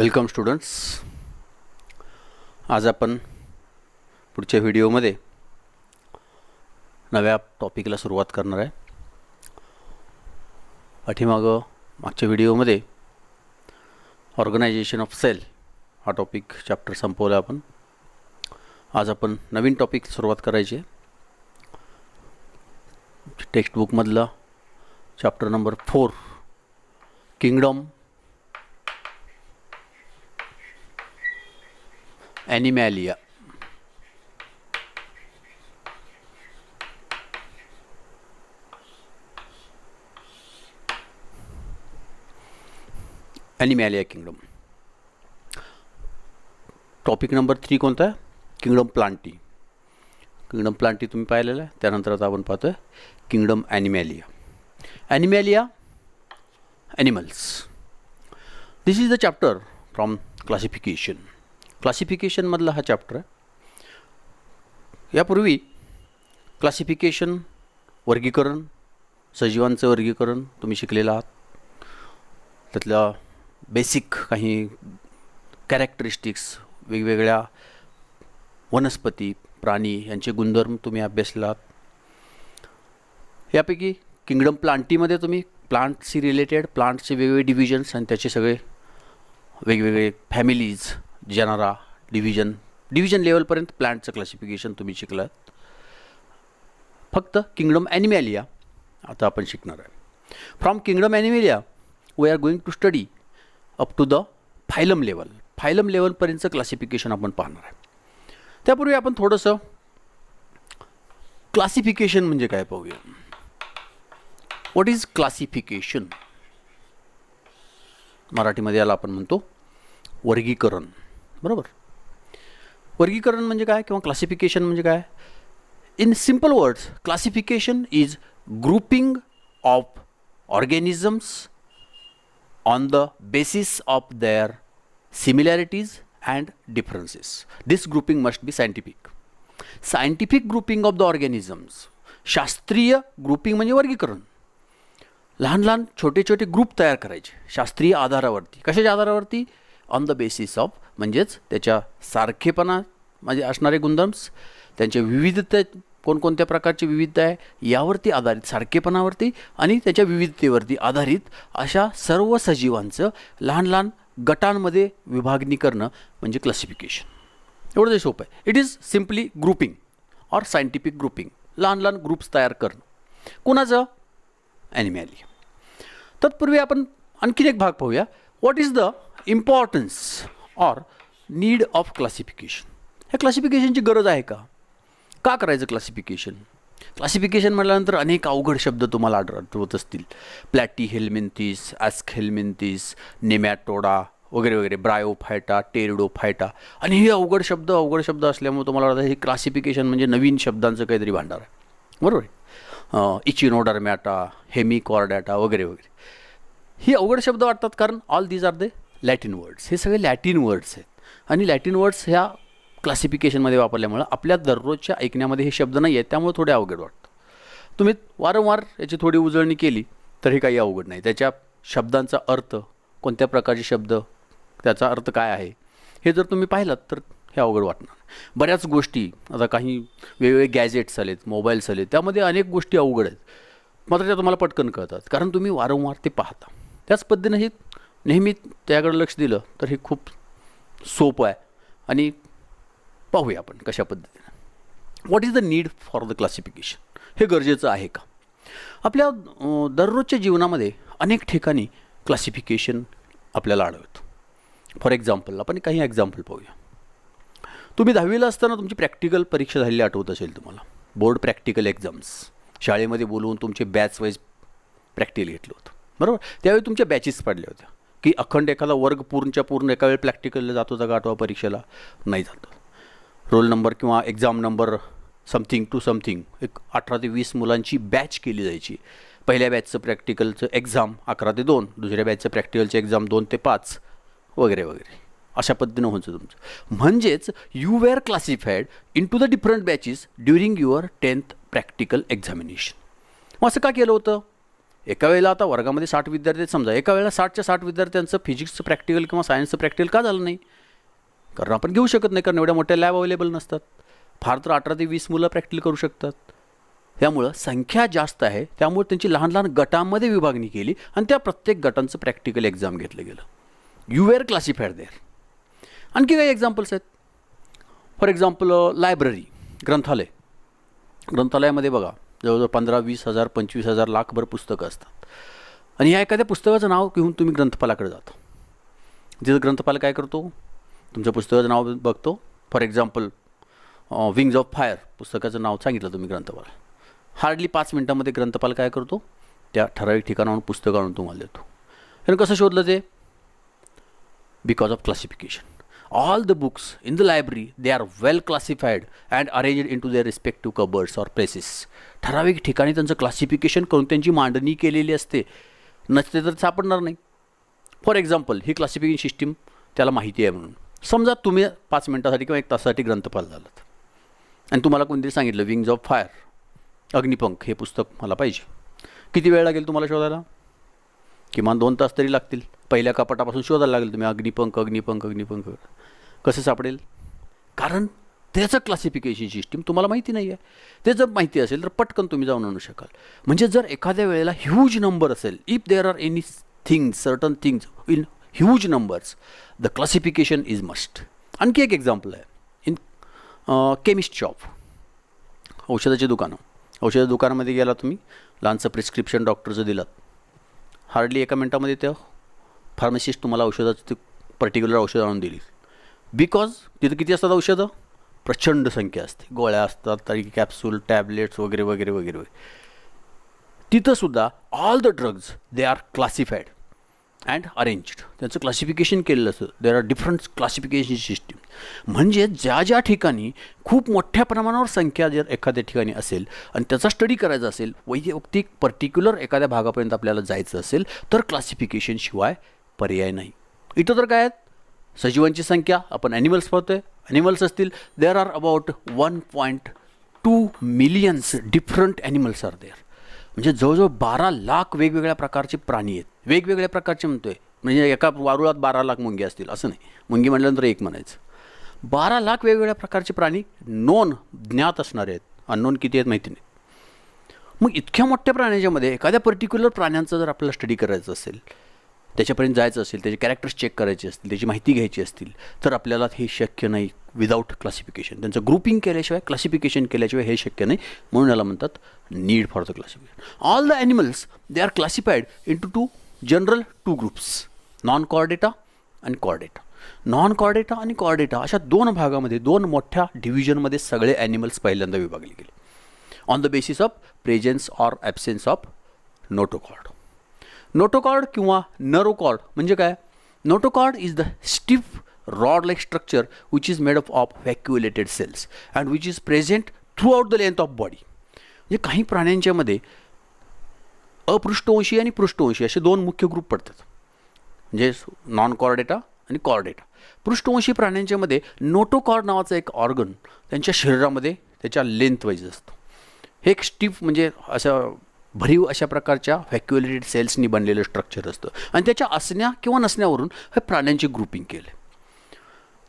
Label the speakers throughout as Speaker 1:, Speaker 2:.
Speaker 1: Welcome students. आज आपण पुढच्या व्हिडिओमध्ये नव्या टॉपिकला सुरुवात करणार आहे. मागच्या व्हिडिओमध्ये ऑर्गनायझेशन ऑफ सेल हा टॉपिक चॅप्टर संपवला आपण. आज आपण नवीन टॉपिक सुरुवात करायची आहे. टेक्स्टबुकमधला chapter number 4 kingdom Animalia. Animalia kingdom. Topic number 3 कोणता आहे? Kingdom Plantae. किंगडम प्लांटी तुम्ही पाहिलेलं आहे. त्यानंतर आता आपण पाहतोय kingdom Animalia. Animalia animals. This is the chapter from classification. क्लासिफिकेशनमधला हा चॅप्टर आहे. यापूर्वी क्लासिफिकेशन वर्गीकरण, सजीवांचं वर्गीकरण तुम्ही शिकलेला आहात. त्यातल्या बेसिक काही कॅरेक्टरिस्टिक्स, वेगवेगळ्या वनस्पती, प्राणी यांचे गुणधर्म तुम्ही अभ्यासले आहात. यापैकी किंगडम प्लांटीमध्ये तुम्ही प्लांटशी रिलेटेड प्लांटचे वेगवेगळे डिव्हिजन्स आणि त्याचे सगळे वेगवेगळे फॅमिलीज, जनरा, डिव्हिजन लेवलपर्यंत प्लांटचं क्लासिफिकेशन तुम्ही शिकलात. फक्त किंगडम ॲनिमॅलिया आता आपण शिकणार आहे. From kingdom Animalia we are going to study up to the phylum level. Phylum लेवलपर्यंतचं क्लासिफिकेशन आपण पाहणार आहे. त्यापूर्वी आपण थोडंसं क्लासिफिकेशन म्हणजे काय पाहूया. What is classification? मराठीमध्ये याला आपण म्हणतो वर्गीकरण. बरोबर. वर्गीकरण म्हणजे काय किंवा क्लासिफिकेशन म्हणजे काय? In simple words, classification is grouping of organisms on the basis of their similarities and differences. This grouping must be scientific. Scientific grouping of the organisms. शास्त्रीय ग्रुपिंग म्हणजे वर्गीकरण. लहान लहान छोटे छोटे ग्रुप तयार करायचे शास्त्रीय आधारावरती. कशाच्या आधारावरती? ऑन द बेसिस ऑफ म्हणजेच त्याच्या सारखेपणा म्हणजे असणारे गुणधर्म्स, त्यांच्या विविधते, कोणकोणत्या प्रकारची विविधता आहे यावरती आधारित, सारखेपणावरती आणि त्याच्या विविधतेवरती आधारित अशा सर्व सजीवांचं लहान लहान गटांमध्ये विभागणी करणं म्हणजे क्लासिफिकेशन. एवढं ते सोपं आहे. It is simply grouping or scientific grouping. लहान लहान ग्रुप्स तयार करणं. कुणाचं? ॲनिमॅलिया. तत्पूर्वी आपण आणखीन एक भाग पाहूया. What is the importance or need of classification. ह्या क्लासिफिकेशनची गरज आहे का? का करायचं क्लासिफिकेशन? क्लासिफिकेशन म्हटल्यानंतर अनेक अवघड शब्द तुम्हाला आढळत असतील. प्लॅटी हेल्मिंथिस, ॲस्कहेल्मिंथिस, नेमॅटोडा वगैरे वगैरे, ब्रायोफायटा, टेरिडोफायटा. आणि हे अवघड शब्द असल्यामुळे तुम्हाला वाटतं हे क्लासिफिकेशन म्हणजे नवीन शब्दांचं काहीतरी भांडार आहे. बरोबर आहे. इचिनोडर्मॅटा, हेमिकॉर्डॅटा वगैरे वगैरे ही अवघड शब्द वाटतात कारण all these are the Latin words. हे सगळे लॅटिन वर्ड्स आहेत आणि लॅटिन वर्ड्स ह्या क्लासिफिकेशनमध्ये वापरल्यामुळं आपल्या दररोजच्या ऐकण्यामध्ये हे शब्द नाही आहेत, त्यामुळे थोडे अवघड वाटतं. तुम्ही वारंवार याची थोडी उजळणी केली तर हे काही अवघड नाही. त्याच्या शब्दांचा अर्थ, कोणत्या प्रकारचे शब्द, त्याचा अर्थ काय आहे हे जर तुम्ही पाहिलात तर हे अवघड वाटणार. बऱ्याच गोष्टी, आता काही वेगवेगळे गॅजेट्स आलेत, मोबाईल्स आलेत, त्यामध्ये अनेक गोष्टी अवघड आहेत, मात्र त्या तुम्हाला पटकन कळतात कारण तुम्ही वारंवार ते पाहता. त्याच पद्धतीने हे नेहमी त्याकडे लक्ष दिलं तर हे खूप सोपं आहे. आणि पाहूया आपण कशा पद्धतीने. What is the need for the classification. हे गरजेचं आहे का? आपल्या दररोजच्या जीवनामध्ये अनेक ठिकाणी क्लासिफिकेशन आपल्याला आढळतं. फॉर एक्झाम्पल आपण काही एक्झाम्पल पाहूया. तुम्ही 10वीला असताना तुमची प्रॅक्टिकल परीक्षा झालेली आठवत असेल तुम्हाला. Board practical exams. शाळेमध्ये बोलवून तुमचे बॅच वाईज प्रॅक्टिकल घेतलं होतं. बरोबर. त्यावेळी तुमच्या बॅचेस पडल्या होत्या की अखंड एखादा वर्ग पूर्णच्या पूर्ण एका वेळी प्रॅक्टिकलला जातो का आठवा परीक्षेला? नाही जातो. रोल नंबर किंवा exam number something to something एक 18 ते 20 मुलांची बॅच केली जायची. पहिल्या बॅचचं प्रॅक्टिकलचं एक्झाम 11 ते 2, दुसऱ्या बॅचचं प्रॅक्टिकलचं एक्झाम 2 ते 5 वगैरे वगैरे. अशा पद्धतीनं व्हायचं तुमचं. म्हणजेच you were classified into the different batches during your 10th practical examination. मग असं का केलं होतं? एका वेळेला आता वर्गामध्ये 60 विद्यार्थी आहेत समजा, एका वेळेला 60च्या 60 विद्यार्थ्यांचं फिजिक्सचं प्रॅक्टिकल किंवा सायन्सचं प्रॅक्टिकल का झालं नाही? कारण आपण घेऊ शकत नाही, कारण एवढ्या मोठ्या लॅब अवेलेबल नसतात. फार तर 18 ते 20 मुलं प्रॅक्टिकल करू शकतात. त्यामुळं संख्या जास्त आहे, त्यामुळे त्यांची लहान लहान गटांमध्ये विभागणी केली आणि त्या प्रत्येक गटांचं प्रॅक्टिकल एक्झाम घेतलं गेलं. You were classified there. आणखी काही एक्झाम्पल्स आहेत. फॉर एक्झाम्पल लायब्ररी, ग्रंथालय. ग्रंथालयामध्ये बघा जवळजवळ 15-20 हजार 25 हजार लाखभर पुस्तकं असतात आणि ह्या एखाद्या पुस्तकाचं नाव घेऊन तुम्ही ग्रंथपालाकडे जाता. तिथं ग्रंथपाल काय करतो? तुमच्या पुस्तकाचं नाव बघतो. For example wings of fire पुस्तकाचं नाव सांगितलं तुम्ही ग्रंथपाल, हार्डली 5 मिनटामध्ये ग्रंथपाल काय करतो? त्या ठराविक ठिकाणाहून पुस्तक आणून तुम्हाला देतो. त्यानं कसं शोधलं ते? Because of classification. All the books in the library, they are well classified and arranged into their respective cupboards or places. ठराविक ठिकाणी त्यांचं क्लासिफिकेशन करून त्यांची मांडणी केलेली असते, नसते तर सापडणार नाही. For example he classification system त्याला माहिती आहे म्हणून समजा तुम्ही 5 मिनटासाठी किंवा 1 तासासाठी ग्रंथपाल झालात आणि तुम्हाला कोणतरी सांगितलं विंग्ज ऑफ फायर, अग्निपंख हे पुस्तक मला पाहिजे. किती वेळ लागेल तुम्हाला शोधायला? किमान 2 तास तरी लागतील. पहिल्या कपाटापासून शोधायला लागेल तुम्ही अग्निपंख अग्निपंख अग्निपंख. कसं सापडेल? कारण त्याचं क्लासिफिकेशन सिस्टीम तुम्हाला माहिती नाही आहे. ते जर माहिती असेल तर पटकन तुम्ही जाऊन आणू शकाल. म्हणजे जर एखाद्या वेळेला ह्यूज नंबर असेल, if there are any things certain things in huge numbers, the classification is must. आणखी एक एक्झाम्पल आहे इन केमिस्ट शॉप, औषधाची दुकानं. औषधाच्या दुकानामध्ये गेला तुम्ही, लहानचं प्रिस्क्रिप्शन डॉक्टरचं दिलात, हार्डली 1 मिनटामध्ये त्या फार्मासिस्ट तुम्हाला औषधाचं ते पर्टिक्युलर औषध आणून दिली. बिकॉज तिथं किती असतात औषधं? प्रचंड संख्या असते. गोळ्या असतात, तरी कॅप्सूल, टॅबलेट्स वगैरे वगैरे वगैरे. तिथंसुद्धा all the drugs they are classified and arranged. त्यांचं क्लासिफिकेशन केलेलं असतं. देर आर डिफरंट क्लासिफिकेशन सिस्टीम. म्हणजे ज्या ज्या ठिकाणी खूप मोठ्या प्रमाणावर संख्या जर एखाद्या ठिकाणी असेल आणि त्याचा स्टडी करायचा असेल, वैयक्तिक पर्टिक्युलर एखाद्या भागापर्यंत आपल्याला जायचं असेल तर क्लासिफिकेशन शिवाय पर्याय नाही. इथं तर काय आहेत? सजीवांची संख्या, आपण ॲनिमल्स पाहतोय, ॲनिमल्स असतील there are about 1.2 millions different animals are there. म्हणजे जवळजवळ 12 लाख वेगवेगळ्या प्रकारचे प्राणी आहेत. वेगवेगळ्या प्रकारचे म्हणतोय, म्हणजे एका वारुळात 12 लाख मुंगी असतील असं नाही, मुंगी म्हटल्यानंतर एक म्हणायचं. 12 लाख वेगवेगळ्या प्रकारचे प्राणी नोन ज्ञात असणारे आहेत. अननोन किती आहेत माहिती नाही. मग इतक्या मोठ्या प्राण्याच्यामध्ये एखाद्या पर्टिक्युलर प्राण्यांचं जर आपल्याला स्टडी करायचं असेल, त्याच्यापर्यंत जायचं असेल, त्याचे कॅरेक्टर्स चेक करायचे असतील, त्याची माहिती घ्यायची असतील, तर आपल्याला हे शक्य नाही विदाऊट क्लासिफिकेशन. त्यांचं ग्रुपिंग केल्याशिवाय, क्लासिफिकेशन केल्याशिवाय हे शक्य नाही. म्हणून याला म्हणतात need for the classification. All the animals they are classified into 2 general groups, non Chordata आणि कॉर्डेटा. नॉन कॉर्डेटा आणि कॉर्डेटा अशा 2 भागामध्ये, 2 मोठ्या डिव्हिजनमध्ये सगळे ॲनिमल्स पहिल्यांदा विभागले गेले on the basis of presence or absence of notochord. Notochord किंवा नरोकॉर्ड म्हणजे काय? Notochord is the stiff rod like structure which is made up of vacuolated cells and which is present throughout the length of body. म्हणजे काही प्राण्यांच्यामध्ये अपृष्ठवंशी आणि पृष्ठवंशी असे 2 मुख्य ग्रुप पडतात, म्हणजे नॉन कॉर्डेटा आणि कॉर्डेटा. पृष्ठवंशी प्राण्यांच्यामध्ये नोटोकॉर्ड नावाचं एक ऑर्गन त्यांच्या शरीरामध्ये त्याच्या लेंथ वाईज असतो. हे एक स्टिफ म्हणजे असं भरीव अशा प्रकारच्या व्हॅक्युलेटेड सेल्सनी बनलेलं स्ट्रक्चर असतं आणि त्याच्या असण्या किंवा नसण्यावरून हे प्राण्यांची ग्रुपिंग केले.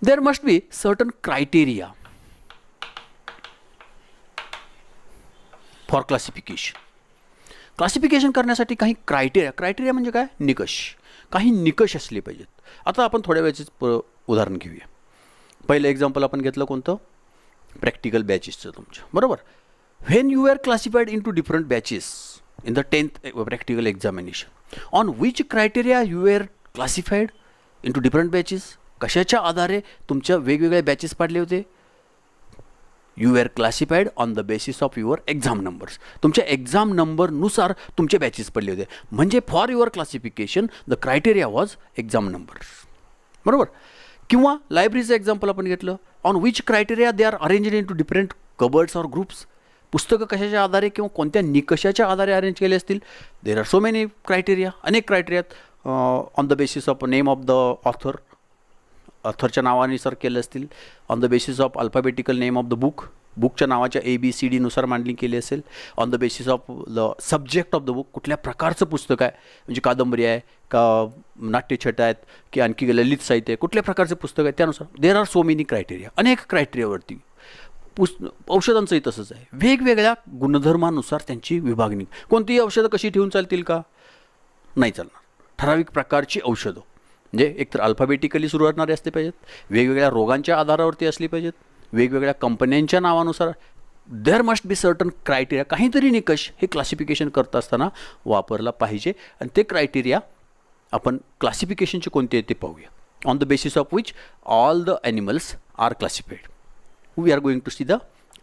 Speaker 1: There must be certain criteria for classification. Classification करण्यासाठी काही क्रायटेरिया म्हणजे काय? निकष. काही निकष असले पाहिजेत. आता आपण थोड्या वेळेच उदाहरण घेऊया. पहिलं एक्झाम्पल आपण घेतलं कोणतं? प्रॅक्टिकल बॅचेसचं तुमच्या, बरोबर. When you are classified into different batches in the 10th practical examination, on which criteria you were classified into different batches? कशाच्या आधारे तुमच्या वेगवेगळ्या बॅचेस पाडले होते? You are classified on the basis of your exam numbers. तुमच्या exam नंबरनुसार तुमचे batches पडले होते. म्हणजे for your classification the criteria was exam numbers, बरोबर. किंवा लायब्ररीचं एक्झाम्पल आपण घेतलं, on which criteria they are arranged in two different cupboards or groups. पुस्तकं कशाच्या आधारे किंवा कोणत्या निकषाच्या आधारे अरेंज केले असतील? There are so many criteria, अनेक क्रायटेरियात. On the basis of name of the ऑथरच्या नावानुसार केले असतील, on the basis of alphabetical name of the book बुकच्या नावाच्या ABCD नुसार मांडणी केली असेल. On the basis of the subject of the book, कुठल्या प्रकारचं पुस्तक आहे, म्हणजे कादंबरी आहे का नाट्यछटा आहेत की आणखी ललित साहित्य आहे, कुठल्या प्रकारचे पुस्तक आहे त्यानुसार देर आर सो मेनी क्रायटेरिया, अनेक क्रायटेरियावरती. औषधांचंही तसंच आहे, वेगवेगळ्या गुणधर्मानुसार त्यांची विभागणी. कोणतीही औषधं कशी ठेवून चालतील का? नाही चालणार. ठराविक प्रकारची औषधं म्हणजे एकतर अल्फाबेटिकली सुरू असणारे असले पाहिजेत, वेगवेगळ्या रोगांच्या आधारावरती असली पाहिजेत, वेगवेगळ्या कंपन्यांच्या नावानुसार. There must be certain criteria, काहीतरी निकष हे क्लासिफिकेशन करत असताना वापरला पाहिजे. आणि ते क्रायटेरिया आपण क्लासिफिकेशनचे कोणते आहेत ते पाहूया. On the basis of which all the animals are classified. We are going to see the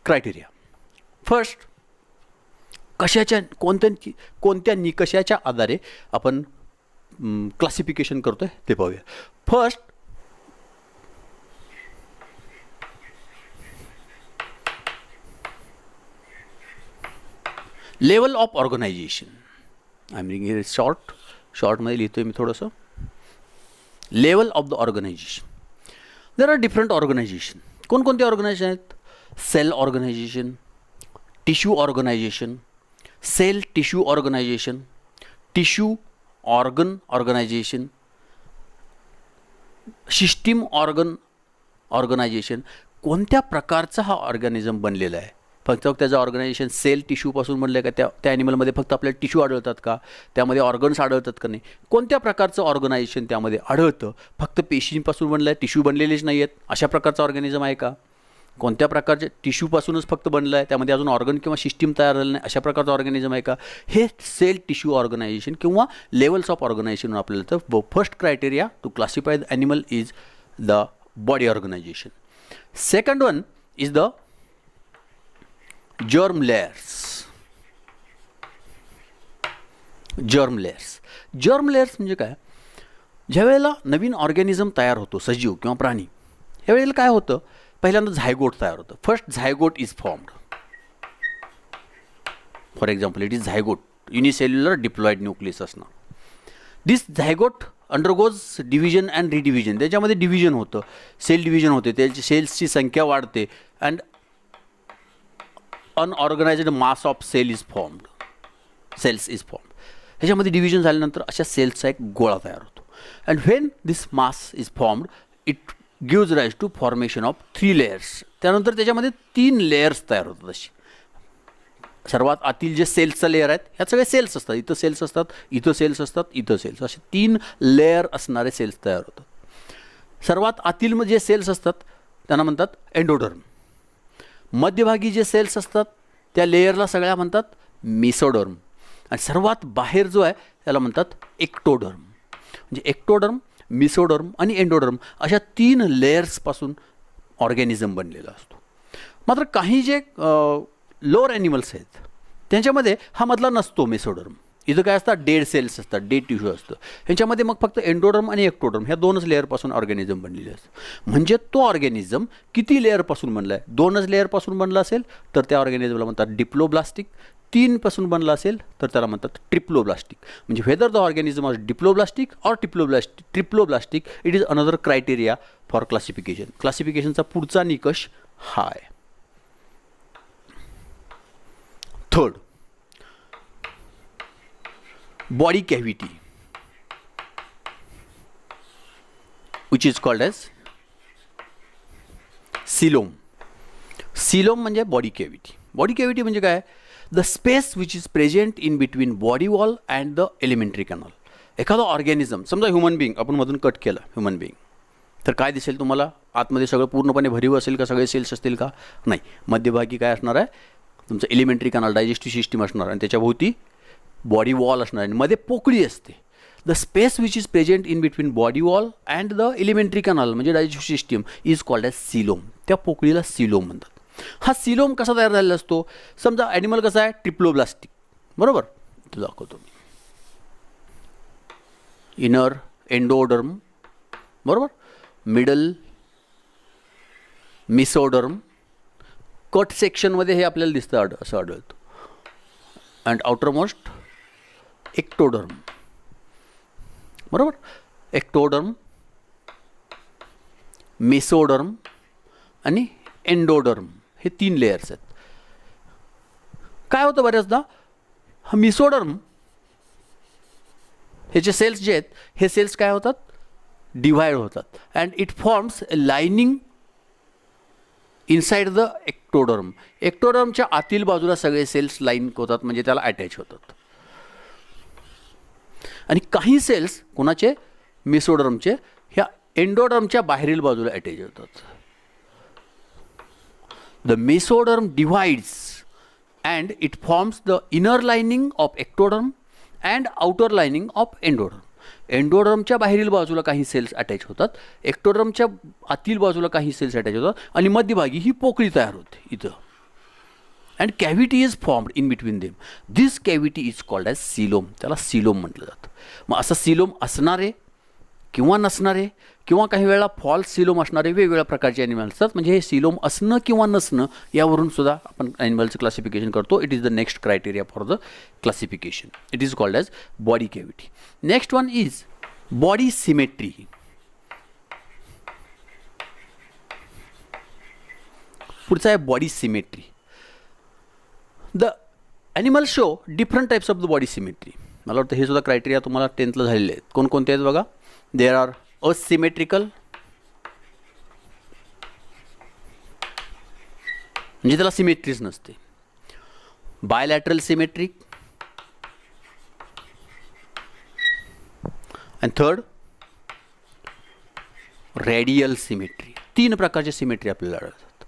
Speaker 1: criteria. First, कशाच्या कोणत्या निकषाच्या आधारे आपण क्लासिफिकेशन करतो आहे ते पाहूया. First, level of organization. I am writing शॉर्टमध्ये लिहितो आहे मी थोडंसं. Level of the organization. There are different organization. कोणकोणते ऑर्गनायझेशन आहेत? Cell organization, tissue organization, cell tissue organization, tissue organ organization, system organization. कोणत्या प्रकारचा हा ऑर्गॅनिझम बनलेला आहे? फक्त त्याचं ऑर्गनायझेशन सेल टिश्यूपासून बनलं आहे का? त्या ॲनिमलमध्ये फक्त आपल्याला टिश्यू आढळतात का? त्यामध्ये ऑर्गन्स आढळतात का नाही? कोणत्या प्रकारचं ऑर्गनायझेशन त्यामध्ये आढळतं? फक्त पेशींपासून बनलं आहे, टिश्यू बनलेलेच नाही आहेत, अशा प्रकारचं ऑर्गॅनिझम आहे का? कोणत्या प्रकारचे टिश्यूपासूनच फक्त बनलं आहे, त्यामध्ये अजून ऑर्गन किंवा सिस्टीम तयार झालं नाही, अशा प्रकारचं ऑर्गॅनिझम आहे का? हे सेल टिश्यू ऑर्गनायझेशन किंवा लेवल्स ऑफ ऑर्गनायझेशन आपल्याला. तर first criteria to classify the animal is the body organization. Second one is the germ layers. Germ layers म्हणजे काय? ज्या वेळेला नवीन ऑर्गॅनिझम तयार होतो, सजीव किंवा प्राणी, ह्यावेळेला काय होतं? पहिल्यांदा झायगोट तयार होतं. First zygote is formed. For example, it is zygote, unicellular diploid nucleus असणार. दिस झायगोट अंडरगोज डिव्हिजन अँड रिडिव्हिजन. त्याच्यामध्ये डिव्हिजन होतं, सेल डिव्हिजन होते, त्याची सेल्सची संख्या वाढते and unorganised mass of cells is formed. ह्याच्यामध्ये डिव्हिजन झाल्यानंतर अशा सेल्सचा एक गोळा तयार होतो. And when this mass is formed it gives rise to formation of 3 layers. त्यानंतर त्याच्यामध्ये 3 लेयर्स तयार होतात. अशी सर्वात आतील जे सेल्सचा लेअर आहेत, ह्यात सगळे सेल्स असतात. इथं सेल्स असतात, इथं सेल्स असतात, इथं सेल्स, असे 3 लेयर असणारे सेल्स तयार होतात. सर्वात आतील जे सेल्स असतात त्यांना म्हणतात एंडोडर्म. मध्यभागी जे सेल्स असतात त्या लेयरला सगळ्या म्हणतात मेसोडर्म. आणि सर्वात बाहेर जो आहे त्याला म्हणतात एक्टोडर्म. म्हणजे एक्टोडर्म, मेसोडर्म आणि एंडोडर्म अशा 3 लेयर्सपासून ऑर्गॅनिझम बनलेला असतो. मात्र काही जे लोअर ॲनिमल्स आहेत त्यांच्यामध्ये हा मधला नसतो मेसोडर्म. इथं काय असतात? डेड सेल्स असतात, डेड टिश्यू असतं. ह्याच्यामध्ये मग फक्त एंडोडर्म आणि एक्टोडर्म ह्या 2च लेअरपासून ऑर्गॅनिझम बनलेले असतं. म्हणजे तो ऑर्गॅनिझम किती लेअरपासून बनला आहे? 2च लेअरपासून बनला असेल तर त्या ऑर्गॅनिझमला म्हणतात डिप्लोब्लास्टिक. 3 पासून बनला असेल तर त्याला म्हणतात ट्रिप्लोब्लास्टिक. म्हणजे whether the organism or diploblastic or triploblastic it is another criteria for classification. क्लासिफिकेशनचा पुढचा निकष हा आहे. Third, body cavity which is called as coelom. Coelom म्हणजे बॉडी कॅव्हिटी. बॉडी कॅव्हिटी म्हणजे काय? The space which is present in between body wall and the alimentary canal. एखादा organism, समजा ह्युमन बिईंग आपण मधून कट केलं ह्युमन बिईंग, तर काय दिसेल तुम्हाला? आतमध्ये सगळं पूर्णपणे भरीव असेल का? सगळे सेल्स असतील का? नाही. मध्यभागी काय असणार आहे? तुमचं एलिमेंटरी कॅनल, डायजेस्टिव्ह सिस्टीम असणार आणि त्याच्याभोवती बॉडी वॉल असणार आणि मध्ये पोकळी असते. The space which is present in between body wall and the alimentary canal म्हणजे digestive system is called as coelom. त्या पोकळीला सिलोम म्हणतात. हा सिलोम कसा तयार झालेला असतो? समजा ॲनिमल कसा आहे? ट्रिप्लोब्लास्टिक, बरोबर? तो दाखवतो मी. इनर एंडोडर्म, बरोबर, मिडल मेसोडर्म, कट सेक्शनमध्ये हे आपल्याला दिसतं असं आढळतं. अँड आउटरमोस्ट एक्टोडर्म, बरोबर. एक्टोडर्म, मेसोडर्म आणि एंडोडर्म हे 3 लेयर्स आहेत. काय होतं बऱ्याचदा हा मिसोडर्म हे जे सेल्स जे आहेत हे सेल्स काय होतात, डिव्हाइड होतात and it forms a lining inside the ectoderm. एक्टोडर्मच्या आतील बाजूला सगळे सेल्स लाईन होतात, म्हणजे त्याला अटॅच होतात. आणि काही सेल्स कोणाचे, मेसोडर्मचे, ह्या एंडोडर्मच्या बाहेरील बाजूला अटॅच होतात. The mesoderm divides and it forms the inner lining of ectoderm and outer lining of endoderm. एंडोडर्मच्या बाहेरील बाजूला काही सेल्स अटॅच होतात, एक्टोडर्मच्या आतील बाजूला काही सेल्स अटॅच होतात आणि मध्यभागी ही पोकळी तयार होते इथं. And cavity is formed in between them. This cavity is called as coelom. त्याला सिलोम म्हटलं जातं. मग असं सिलोम असणारे किंवा नसणारे किंवा काही वेळा फॉल्स सिलोम असणारे वेगवेगळ्या प्रकारचे ॲनिमल्स असतात. म्हणजे हे सिलोम असणं किंवा नसणं यावरून सुद्धा आपण ॲनिमलचं क्लासिफिकेशन करतो. It is the next criteria for the classification. It is called as body cavity. Next one is body symmetry. पुढचा आहे body symmetry. The animal show different types of the body symmetry. मला वाटतं हे सुद्धा criteria तुम्हाला 10th ला झालेले आहेत. कोणकोणते आहेत बघा. देर आर असिमेट्रिकल, म्हणजे त्याला सिमेट्रीच नसते. Bilateral symmetric and third radial symmetry. 3 प्रकारचे सिमेट्री आपल्याला आढळतात.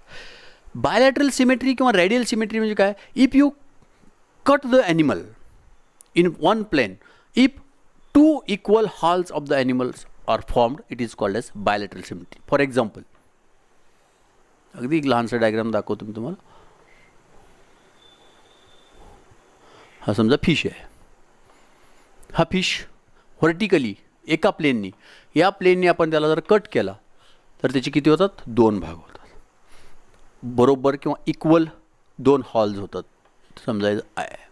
Speaker 1: बायलॅटरल सिमेट्री किंवा रेडियल सिमेट्री म्हणजे काय, if you cut the animal in one plane, if 2 equal halves of the animals are formed, it is called as bilateral symmetry. For example, अगदी एक लहानसा diagram दाखवतो मी तुम्हाला. हा समजा फिश आहे. हा फिश व्हर्टिकली एका प्लेननी, या प्लेननी आपण त्याला जर कट केला तर त्याचे किती होतात, 2 भाग होतात. बरोबर किंवा इक्वल 2 हॉल्स होतात. समजायचं आहे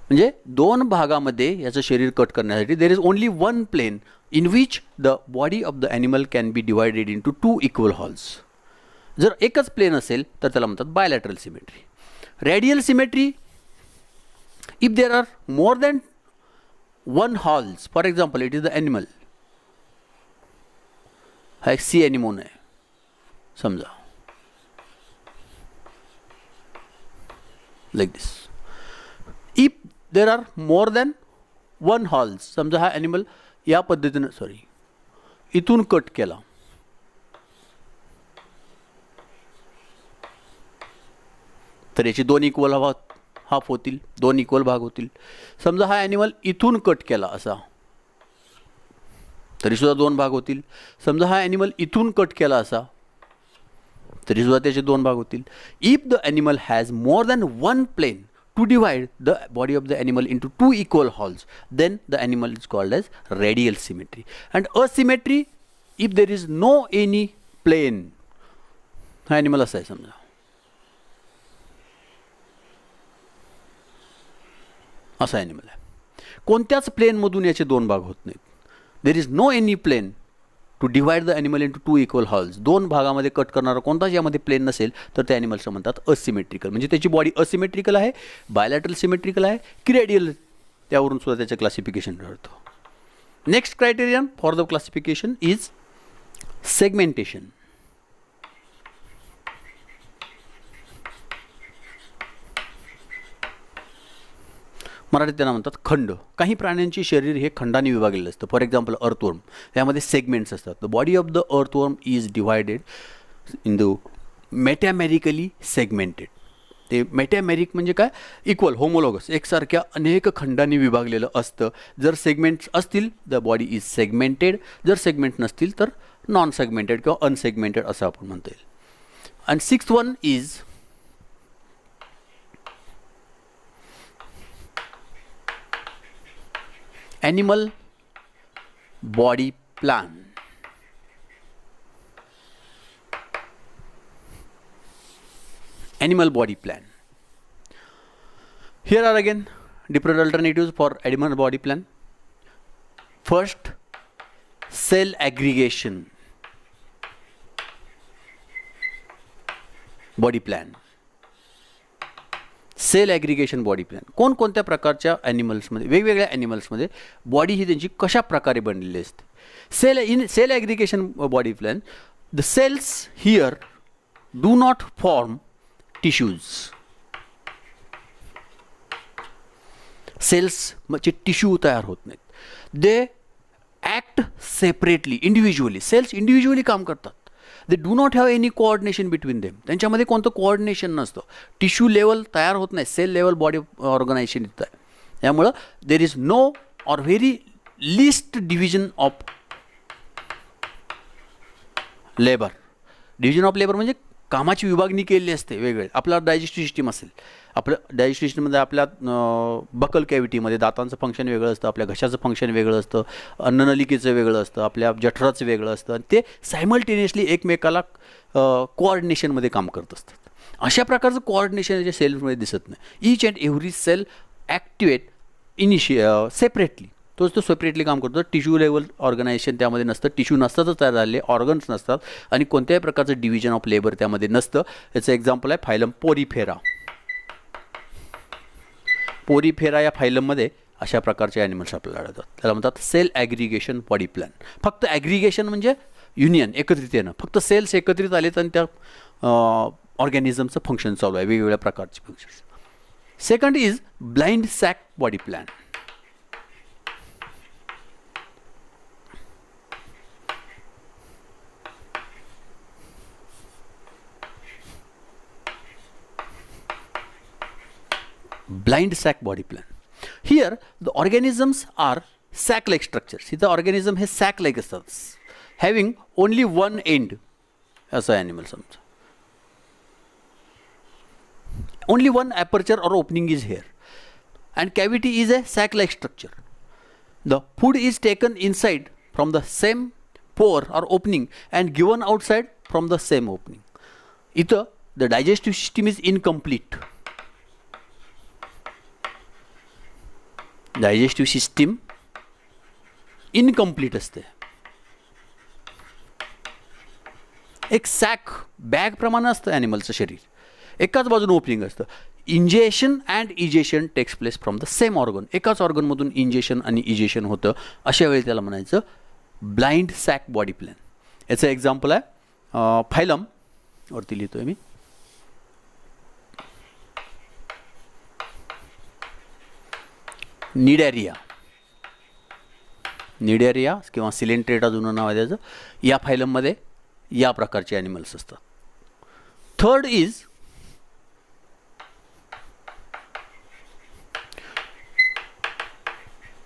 Speaker 1: म्हणजे 2 भागामध्ये याचं शरीर कट करण्यासाठी there is only 1 plane in which the body of the animal can be divided into 2 equal halves. जर एकच प्लेन असेल तर त्याला म्हणतात bilateral symmetry. Radial symmetry, if there are more than 1 halves, for example it is the animal, हा एक sea anemone आहे समजा, like this. If there are more than 1 halves, समजा हा ॲनिमल या पद्धतीनं इथून कट केला, तर याचे 2 इक्वल हाफ होतील, 2 इक्वल भाग होतील. समजा हा ॲनिमल इथून कट केला असा, तरीसुद्धा 2 भाग होतील. समजा हा ॲनिमल इथून कट केला असा, तरीसुद्धा त्याचे 2 भाग होतील. If the animal has more than 1 plane to divide the body of the animal into 2 equal halves, then the animal is called as radial symmetry. And asymmetry, if there is no any plane, हा animal असा आहे समजा, असा animal आहे. कोणत्याच plain मधून याचे 2 भाग होत नाहीत. there is no any plane to divide the animal into 2 equal halves. 2 भागामध्ये कट करणारा कोणताच यामध्ये प्लेन नसेल तर त्या ॲनिमल्सला म्हणतात असिमेट्रिकल. म्हणजे त्याची बॉडी असिमेट्रिकल आहे, बायलॅटरल सिमेट्रिकल आहे की रेडियल, त्यावरून सुद्धा त्याचं क्लासिफिकेशन ठरतं. Next criterion for the classification is segmentation. मराठीत त्यांना म्हणतात खंड. काही प्राण्यांची शरीर हे खंडाने विभागलेलं असतं. फॉर एक्झाम्पल अर्थवर्म, यामध्ये सेगमेंट्स असतात. The body of the earthworm is divided in the metamerically segmented. ते मेटॅमेरिक म्हणजे काय, इक्वल, होमोलॉगस, एकसारख्या अनेक खंडांनी विभागलेलं असतं. जर सेगमेंट्स असतील द बॉडी इज सेगमेंटेड, जर सेगमेंट नसतील तर नॉन सेगमेंटेड किंवा अनसेगमेंटेड असं आपण म्हणता येईल. And 6th one is animal body plan. Animal body plan. Here are again different alternatives for animal body plan. First, cell aggregation. Body plan. Cell aggregation body plan. कोणकोणत्या प्रकारच्या ॲनिमल्समध्ये, वेगवेगळ्या ॲनिमल्समध्ये body ही त्यांची कशा प्रकारे बनलेली असते. Cell aggregation body plan, the cells here do not form tissues. सेल्सचे tissue तयार होत नाहीत. They act separately, individually. Cells individually काम करतात. They do not have any coordination between them. त्यांच्यामध्ये कोणतं कोऑर्डिनेशन नसतं. टिश्यू लेवल तयार होत नाही, सेल लेवल बॉडी ऑर्गनायझेशन येतं आहे. त्यामुळं there is no or very least division of labour. Division of labour म्हणजे कामाची विभागणी केलेली असते वेगळे. आपला डायजेस्टिव्ह सिस्टीम असेल, आपलं डायजेस्टिव्ह सिस्टीममध्ये आपल्या बकल कॅव्हिटीमध्ये दातांचं फंक्शन वेगळं असतं, आपल्या घशाचं फंक्शन वेगळं असतं, अन्ननलिकेचं वेगळं असतं, आपल्या जठराचं वेगळं असतं, आणि ते सायमल्टेनियसली एकमेकाला कोऑर्डिनेशनमध्ये काम करत असतात. अशा प्रकारचं कोऑर्डिनेशन याच्या सेल्समध्ये दिसत नाही. Each and every cell activate separately. तोच तो सेपरेटली काम करतो. टिश्यू लेवल ऑर्गनायझेशन त्यामध्ये नसतं. टिश्यू नसतातच तयार झालेले, ऑर्गन्स नसतात, आणि कोणत्याही प्रकारचं डिव्हिजन ऑफ लेबर त्यामध्ये नसतं. याचं एक्झाम्पल आहे फायलम पोरीफेरा. पोरीफेरा या फायलममध्ये अशा प्रकारचे ॲनिमल्स आपल्याला आढळतात. त्याला म्हणतात सेल ॲग्रिगेशन बॉडी प्लॅन. फक्त ॲग्रिगेशन म्हणजे युनियन, एकत्रित येणं. फक्त सेल्स एकत्रित आलेत आणि त्या ऑर्गॅनिझमचं फंक्शन चालू आहे, वेगवेगळ्या प्रकारचे functions. Second is blind sac body plan. Blind sac body plan. Here the organisms are sac-like structures. इथं ऑर्गॅनिझम हे sac-like असतात, having only one end. असं ॲनिमल समजा. Only one aperture or opening is here, and cavity is a sac-like structure. The food is taken inside from the same pore or opening and given outside from the same opening. इथं the digestive system is incomplete. Digestive system incomplete असते. एक sack bag प्रमाणे असतं ॲनिमलचं शरीर, एकाच बाजूने opening असतं. Ingestion and egestion takes place from the same organ. एकाच ऑर्गनमधून इंजेशन आणि इजेशन होतं. अशा वेळी त्याला म्हणायचं ब्लाइंड सॅक बॉडी प्लॅन. याचं एक्झाम्पल आहे फायलम, वरती लिहितोय मी, निडॅरिया. निडॅरिया किंवा सिलेंट्रेटा जुनं नाव आहे त्याचं. या फायलममध्ये या प्रकारचे ॲनिमल्स असतात. Third is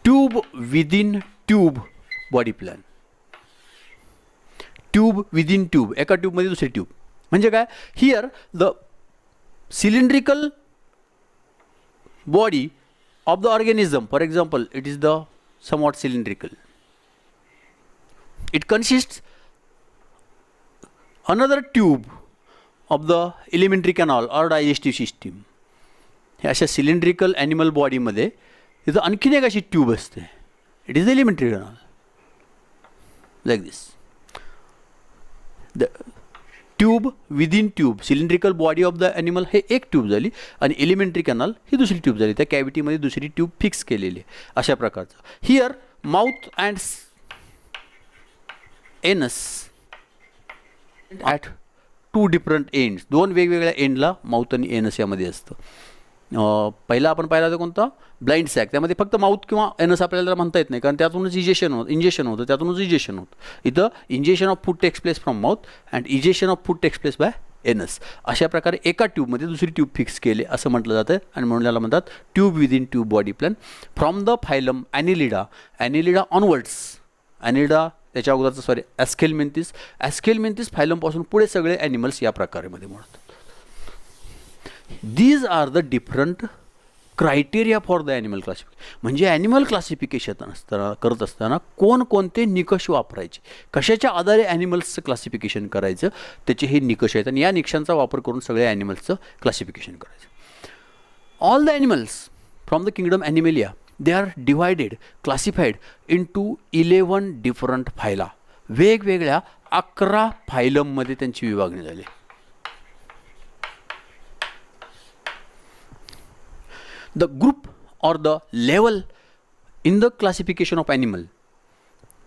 Speaker 1: tube within tube body plan. Tube within tube, एका ट्यूबमध्ये दुसरी ट्यूब म्हणजे काय. Here the cylindrical body of the organism, for example, it is the somewhat cylindrical. It consists another tube of the alimentary canal or digestive system. हे अशा cylindrical animal बॉडीमध्ये तिथं आणखीन एक अशी ट्यूब असते. It is the alimentary canal, like this. The tube within tube, cylindrical body of the animal हे एक ट्यूब झाली, आणि एलिमेंटरी कॅनल ही दुसरी ट्यूब झाली. त्या कॅव्हिटीमध्ये दुसरी ट्यूब फिक्स केलेली आहे. अशा प्रकारचं. हिअर माउथ अँड एनस ॲट टू डिफरंट एंड्स. दोन वेगवेगळ्या एंडला माउथ आणि एनस यामध्ये असतं. पहिला आपण पाहिला होता कोणता, ब्लाइंड सॅक. त्यामध्ये फक्त माउथ किंवा एनस आपल्याला म्हणता येत नाही, कारण त्यातूनच इंजेशन होतं, त्यातूनच इजेशन होतं. इथं ingestion of food takes place from mouth and egestion of food takes place by anus. अशा प्रकारे एका ट्यूबमध्ये दुसरी ट्यूब फिक्स केले असं म्हटलं जातं, आणि म्हणून याला म्हणतात tube within tube body plan. From the phylum Annelida, Annelida onwards. Annelida त्याच्या अगोदरचं ॲस्केलमेंथिस फायलमपासून पुढे सगळे ॲनिमल्स या प्रकारेमध्ये म्हणतात. These are the different criteria for the animal classification. म्हणजे ॲनिमल क्लासिफिकेशन करत असताना कोणकोणते निकष वापरायचे, कशाच्या आधारे ॲनिमल्सचं क्लासिफिकेशन करायचं, त्याचे हे निकष आहेत, आणि या निकषांचा वापर करून सगळ्या ॲनिमल्सचं क्लासिफिकेशन करायचं. All the animals from the kingdom Animalia, they are divided, classified into 11 different phyla. वेगवेगळ्या 11 फायलममध्ये त्यांची विभागणी झाली. The group or the level in the classification of animal.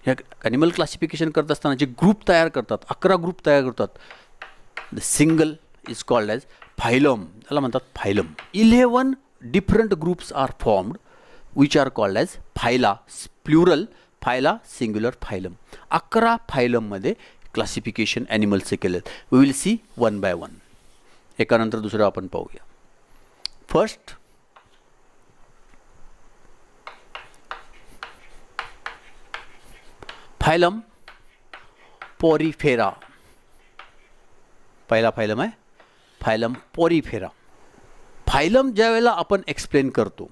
Speaker 1: ह्या ॲनिमल क्लासिफिकेशन करत असताना जे ग्रुप तयार करतात, 11 ग्रुप तयार करतात, the single is called as phylum. त्याला म्हणतात phylum. 11 different groups are formed which are called as phyla, plural phyla, singular phylum. 11 फायलममध्ये क्लासिफिकेशन ॲनिमल्सचे केले. We will see one by one. एकानंतर दुसरं आपण पाहूया. First phylum Porifera. पहिला फायलम आहे फायलम पोरीफेरा. फायलम ज्या वेळेला आपण एक्सप्लेन करतो,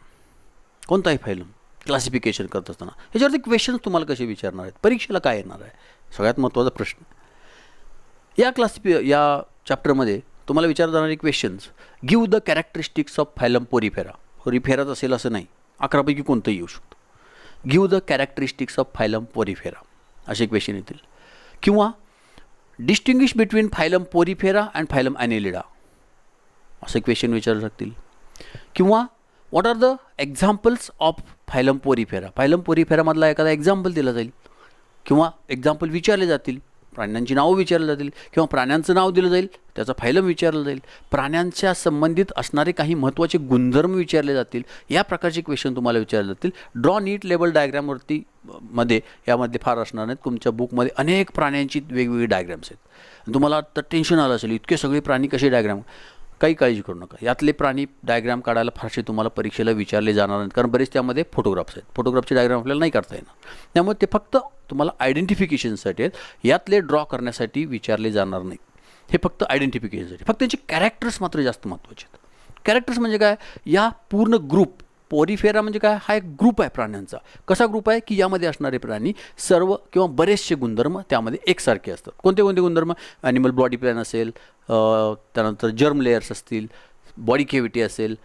Speaker 1: कोणताही फायलम क्लासिफिकेशन करत असताना ह्याच्यावरती क्वेश्चन्स तुम्हाला कसे विचारणार आहेत, परीक्षेला काय येणार आहे, सगळ्यात महत्त्वाचा प्रश्न. या चॅप्टरमध्ये तुम्हाला विचारले जाणारे questions, give the characteristics of phylum Porifera. पोरीफेराच असेल असं नाही, 11पैकी कोणतंही येऊ शकतो. Give the characteristics of phylum Porifera असे क्वेश्चन येतील. किंवा distinguish between phylum Porifera and phylum Annelida असे क्वेश्चन विचारू शकतील. किंवा what are the examples of phylum Porifera. Phylum पोरीफेरामधला एखादा एक्झाम्पल दिला जाईल किंवा एक्झाम्पल विचारले जातील. प्राण्यांची नावं विचारली जातील किंवा प्राण्यांचं नाव दिलं जाईल, त्याचा फायलम विचारलं जाईल. प्राण्यांच्या संबंधित असणारे काही महत्त्वाचे गुणधर्म विचारले जातील. या प्रकारचे क्वेश्चन तुम्हाला विचारले जातील. ड्रॉ नीट लेबल डायग्रामवरती मध्ये यामध्ये फार असणार नाहीत. तुमच्या बुकमध्ये अनेक प्राण्यांची वेगवेगळी डायग्राम्स आहेत. तुम्हाला तर टेन्शन आलं असेल, इतके सगळे प्राणी कसे डायग्राम. काही काळजी करू नका. यातले प्राणी डायग्राम काढायला फारसे तुम्हाला परीक्षेला विचारले जाणार नाहीत, कारण बरेच त्यामध्ये फोटोग्राफ्स आहेत. फोटोग्राफचे डायग्राम आपल्याला नाही काढता येणार. त्यामुळे ते फक्त तुम्हाला आयडेंटिफिकेशनसाठी आहेत. यातले ड्रॉ करण्यासाठी विचारले जाणार नाहीत. हे फक्त आयडेंटिफिकेशनसाठी. फक्त त्यांचे कॅरेक्टर्स मात्र जास्त महत्त्वाचे आहेत. कॅरेक्टर्स म्हणजे काय, या पूर्ण ग्रुप पोरीफेरा म्हणजे काय, हा एक ग्रुप आहे प्राण्यांचा. कसा ग्रुप आहे की यामध्ये असणारे प्राणी सर्व किंवा बरेचसे गुणधर्म त्यामध्ये एकसारखे असतात. कोणते कोणते गुणधर्म, ॲनिमल बॉडी प्लॅन असेल, त्यानंतर जर्म लेयर्स असतील, बॉडी केव्हिटी असेल,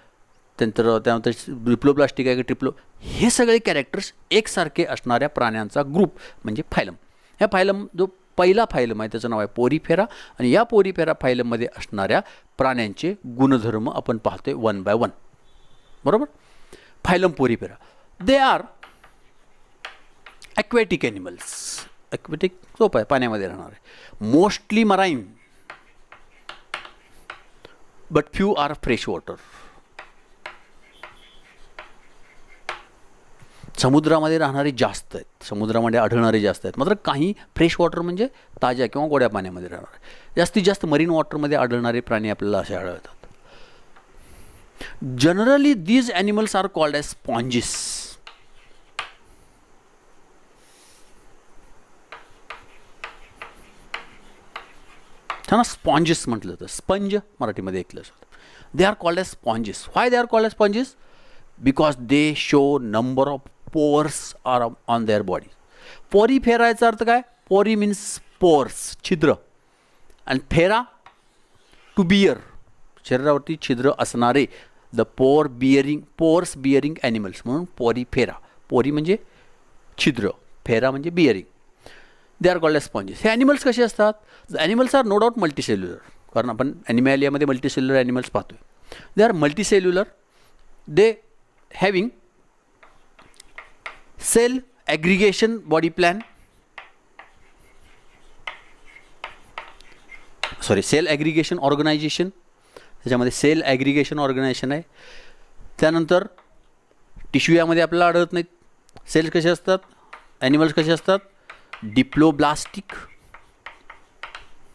Speaker 1: त्यानंतर डिप्लोप्लास्टिक आहे की ट्रिप्लो, हे सगळे कॅरेक्टर्स एकसारखे असणाऱ्या प्राण्यांचा ग्रुप म्हणजे फायलम. ह्या फायलम जो पहिला फायलम आहे त्याचं नाव आहे पोरीफेरा. आणि या पोरीफेरा फायलममध्ये असणाऱ्या प्राण्यांचे गुणधर्म आपण पाहतोय वन बाय वन. बरोबर. Phylum Porifera, they are aquatic animals. Aquatic सोपं आहे, पाण्यामध्ये राहणार आहे. Mostly marine but few are fresh water. समुद्रामध्ये राहणारे जास्त आहेत, समुद्रामध्ये आढळणारे जास्त आहेत. मात्र काही फ्रेश वॉटर म्हणजे ताज्या किंवा गोड्या पाण्यामध्ये राहणारे. जास्तीत जास्त मरीन वॉटरमध्ये आढळणारे प्राणी आपल्याला असे आढळतात. Generally these animals are called as sponges. त्यांना स्पॉन्जेस म्हटलं जातं. स्पंज मराठीमध्ये ऐकलं जातं. They are called as sponges. Why they are called as sponges? Because they show number of pores are on their body. Porifera याचा अर्थ काय? पोरी मीन्स पोअर्स, छिद्र, आणि फेरा टू बियर, शरीरावरती छिद्र असणारे. द पोअर्स बिअरिंग ॲनिमल्स म्हणून पोरीफेरा. पोरी म्हणजे छिद्र, फेरा म्हणजे bearing. They are called as sponges. हे ॲनिमल्स कसे असतात? The animals are no doubt multicellular, कारण आपण ॲनिमॅलियामध्ये मल्टीसेल्युलर ॲनिमल्स पाहतोय. They are multicellular. They having cell aggregation body plan, cell aggregation organisation. त्याच्यामध्ये सेल ॲग्रिगेशन ऑर्गनायझेशन आहे. त्यानंतर टिश्यू यामध्ये आपल्याला आढळत नाहीत. सेल्स कसे असतात, ॲनिमल्स कसे असतात? डिप्लोब्लास्टिक,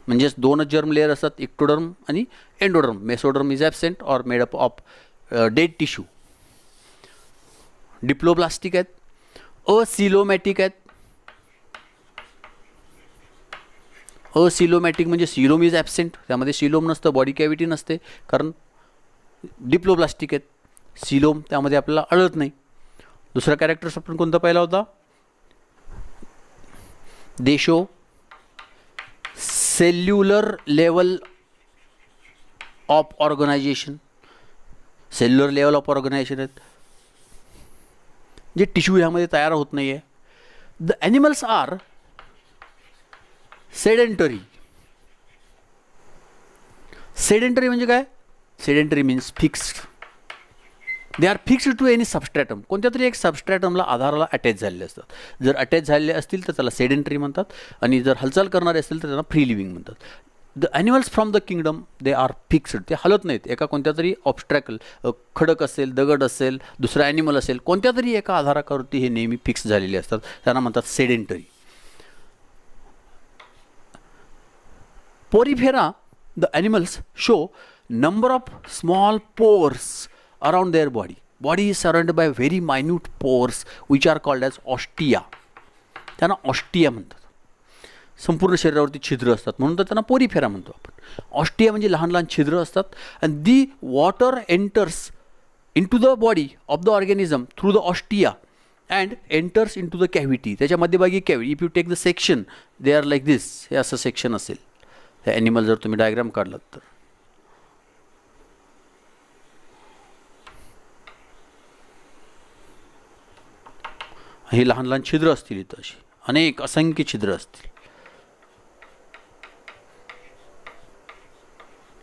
Speaker 1: म्हणजेच 2 जर्म लेअर असतात, इक्टोडर्म आणि endoderm. Mesoderm is absent or made up of dead tissue. Diploblastic आहेत. असिलोमॅटिक आहेत. असिलोमॅटिक म्हणजे सिलोम इज ॲबसेंट, त्यामध्ये सिलोम नसतं, बॉडी कॅव्हिटी नसते, कारण डिप्लोब्लास्टिक आहेत. सिलोम त्यामध्ये आपल्याला आढळत नाही. दुसरा कॅरेक्टर्स आपण कोणता पाहिला होता? They show cellular level of organisation. Cellular level of organisation आहेत जे टिश्यू ह्यामध्ये तयार होत नाही आहे. The animals are sedentary. Sedentary म्हणजे काय? Sedentary means fixed. They are fixed to any substratum, कोणत्या तरी एक सबस्ट्रॅटमला आधाराला अटॅच झालेले असतात. जर अटॅच झालेले असतील तर त्याला सेडेंटरी म्हणतात, आणि जर हालचाल करणारे असतील तर त्यांना फ्री लिव्हिंग म्हणतात. The animals from the kingdom they are fixed, ते हलत नाहीत. एका कोणत्या तरी ऑब्स्ट्रॅकल, खडक असेल, दगड असेल, दुसरा ॲनिमल असेल, कोणत्या तरी एका आधारावरती हे नेहमी फिक्स झालेले असतात, त्यांना म्हणतात sedentary. Porifera, the animals show number of small pores around their body. Body is surrounded by very minute pores which are called as ostia. त्यांना ऑस्टिया म्हणतात. संपूर्ण शरीरावरती छिद्र असतात म्हणून तर त्यांना पोरीफेरा म्हणतो आपण. ऑस्टिया म्हणजे लहान लहान छिद्र असतात. And the water enters into the body of the organism through the ostia and enters into the cavity. त्याच्या मध्यभागी cavity. If you take the section they are like this, हे असं section असेल. हे animal जर तुम्ही diagram काढलात तर हे लहान लहान छिद्र असतील, इथं अशी अनेक असंख्य छिद्र असतील.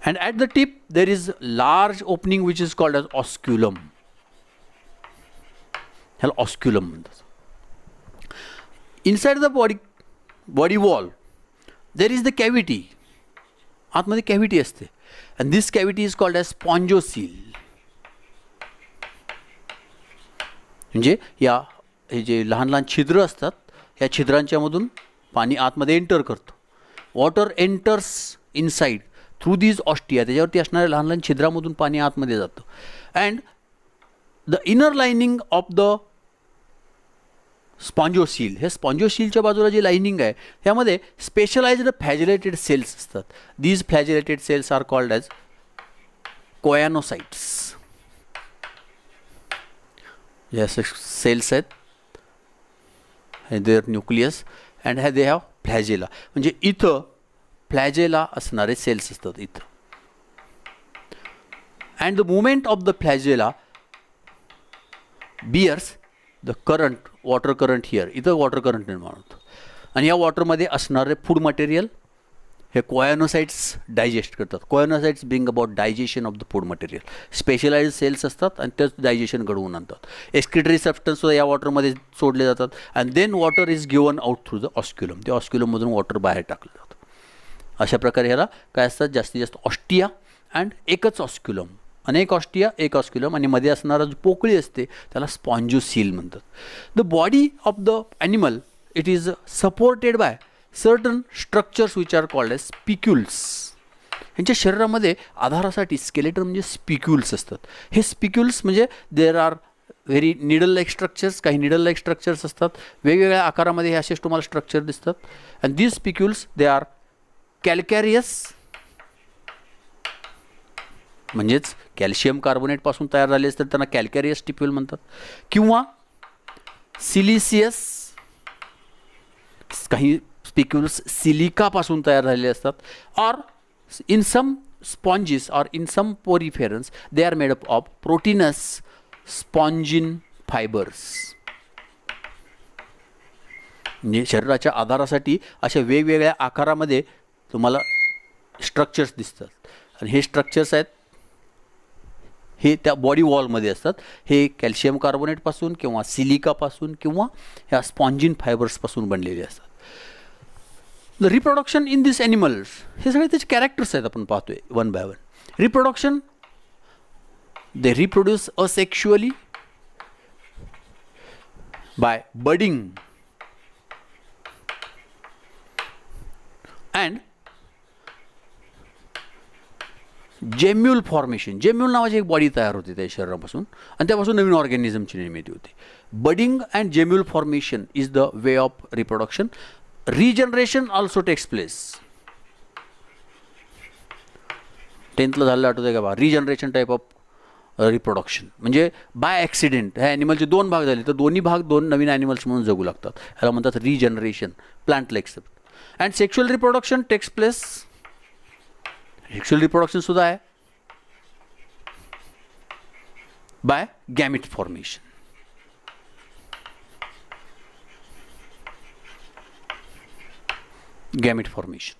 Speaker 1: And at the tip there is large opening which is called as osculum. ह्याला ऑस्क्युलम म्हणतात. Inside the body wall there is the cavity. आतमध्ये कॅव्हिटी असते. And this cavity is called as spongocoel. म्हणजे हे जे लहान लहान छिद्र असतात, ह्या छिद्रांच्यामधून पाणी आतमध्ये एंटर करतं. Water enters inside through these ostia. त्याच्यावरती असणाऱ्या लहान लहान छिद्रामधून पाणी आतमध्ये जातं. And the inner lining of the spongocoel, हे स्पॉन्जोसीलच्या बाजूला जी लाइनिंग आहे ह्यामध्ये स्पेशलाइज्ड फ्लॅजेलेटेड सेल्स असतात. These flagellated cells are called as choanocytes. हे असे सेल्स आहेत, there nucleus and they have flagella. म्हणजे इथं फ्लॅजेला असणारे सेल्स असतात इथं. And the movement of the flagella bears the current, water current here. इथं वॉटर करंट निर्माण होतं. आणि या वॉटरमध्ये असणारे फूड मटेरियल हे कोयानोसाइट्स डायजेस्ट करतात. Choanocytes bring about digestion of the food material. Specialised cells असतात आणि तेच डायजेशन घडवून आणतात. एक्सक्रिटरी सबस्टन्ससुद्धा या वॉटरमध्ये सोडले जातात. And then water is given out through the osculum. त्या ऑस्क्युलममधून वॉटर बाहेर टाकलं जातं. अशा प्रकारे ह्याला काय असतात, जास्तीत जास्त ऑस्टिया अँड एकच ऑस्क्युलम. अनेक ऑस्टिया, एक ऑस्क्युलम, आणि मध्ये असणारा जो पोकळी असते त्याला स्पॉन्जोसील म्हणतात. The body of the animal it is supported by certain structures which are called as spicules. ह्यांच्या शरीरामध्ये आधारासाठी स्केलेटन म्हणजे स्पिक्युल्स असतात. हे स्पिक्युल्स म्हणजे there are very needle like structures. काही निडल लाईक स्ट्रक्चर्स असतात. वेगवेगळ्या आकारामध्ये हे असेच तुम्हाला स्ट्रक्चर दिसतात. अँड दीज स्पिक्युल्स दे आर कॅल्कॅरियस, म्हणजेच कॅल्शियम कार्बोनेटपासून तयार झाले असतात त्यांना कॅल्कॅरियस स्टिप्युल म्हणतात. किंवा सिलिसियस, काही स्पिक्युल्स सिलिकापासून तयार झालेले असतात. Or in some sponges or in some poriferans they are made up of proteinous spongin fibres. म्हणजे शरीराच्या आधारासाठी अशा वेगवेगळ्या आकारामध्ये तुम्हाला स्ट्रक्चर्स दिसतात. आणि हे स्ट्रक्चर्स आहेत हे त्या बॉडी वॉलमध्ये असतात. हे कॅल्शियम कार्बोनेटपासून किंवा सिलिकापासून किंवा ह्या स्पॉन्जिन फायबर्सपासून बनलेले असतात. The reproduction in this animals, हे सगळे त्याचे कॅरेक्टर्स आहेत, आपण पाहतोय one by one. Reproduction, they reproduce asexually by budding and gemmule formation. Gemmule नावाची एक बॉडी तयार होते त्या शरीरापासून आणि त्यापासून नवीन ऑर्गॅनिझमची निर्मिती होते. Budding and gemmule formation is the way of reproduction. Regeneration also takes place. 10th झालेलं आठवतं का बा, रिजनरेशन टाईप ऑफ रिप्रोडक्शन. म्हणजे बाय ॲक्सिडेंट ह्या ॲनिमलचे 2 भाग झाले तर दोन्ही भाग 2 नवीन ॲनिमल्स म्हणून जगू लागतात. ह्याला म्हणतात regeneration, plant like. And sexual reproduction takes place. Sexual reproduction सुद्धा आहे by gamete formation. Gamete formation.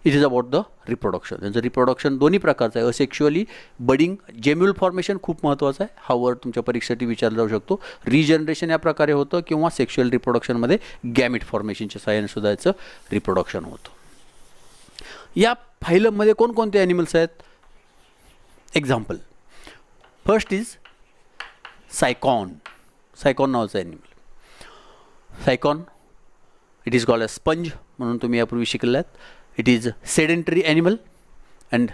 Speaker 1: It is about the reproduction. त्यांचं रिप्रोडक्शन दोन्ही प्रकारचं आहे. असेक्शुअली बडिंग जेम्युल फॉर्मेशन खूप महत्त्वाचं आहे. हा वर्ड तुमच्या परीक्षेसाठी विचारला जाऊ शकतो. रिजनरेशन या प्रकारे होतं किंवा सेक्शुअल रिप्रोडक्शनमध्ये गॅमिट फॉर्मेशनच्या साहाय्याने सुद्धा याचं रिप्रोडक्शन होतं. या फायलममध्ये कोणकोणते ॲनिमल्स आहेत? Example, first is Sycon. Sycon नावाचं animal. Sycon it is called a sponge म्हणून तुम्ही यापूर्वी शिकलेला आहेत. It is sedentary animal and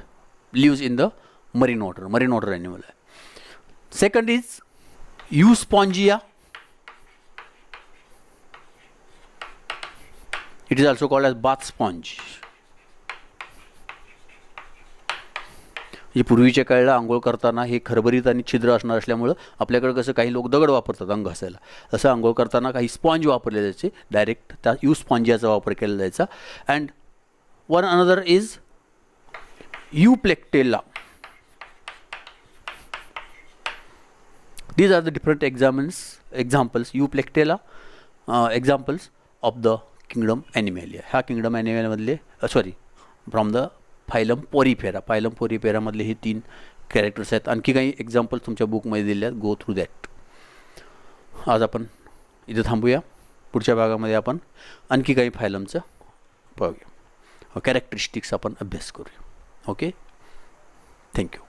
Speaker 1: lives in the marine water. Marine water animal आहे. Second is Euspongia. It is also called as bath sponge. म्हणजे पूर्वीच्या काळाला आंघोळ करताना हे खरबरीत आणि छिद्र असणार असल्यामुळं आपल्याकडे कसं काही लोक दगड वापरतात अंग घासायला, तसं आंघोळ करताना काही स्पॉन्ज वापरले जायचे. डायरेक्ट त्या युस्पॉन्जियाचा वापर केला जायचा. And one another is Euplectella. These are the different examples. Euplectella examples of the kingdom Animalia. ह्या kingdom Animalia मधले from the phylum Porifera. Phylum Porifera मधले हे 3 कॅरेक्टर्स आहेत. आणखी काही एक्झाम्पल्स तुमच्या बुकमध्ये दिले आहेत. Go through that. आज आपण इथं थांबूया. पुढच्या भागामध्ये आपण आणखी काही फायलमचं पाहूया. कॅरेक्टरिस्टिक्स आपण अभ्यास करूया. Okay, thank you.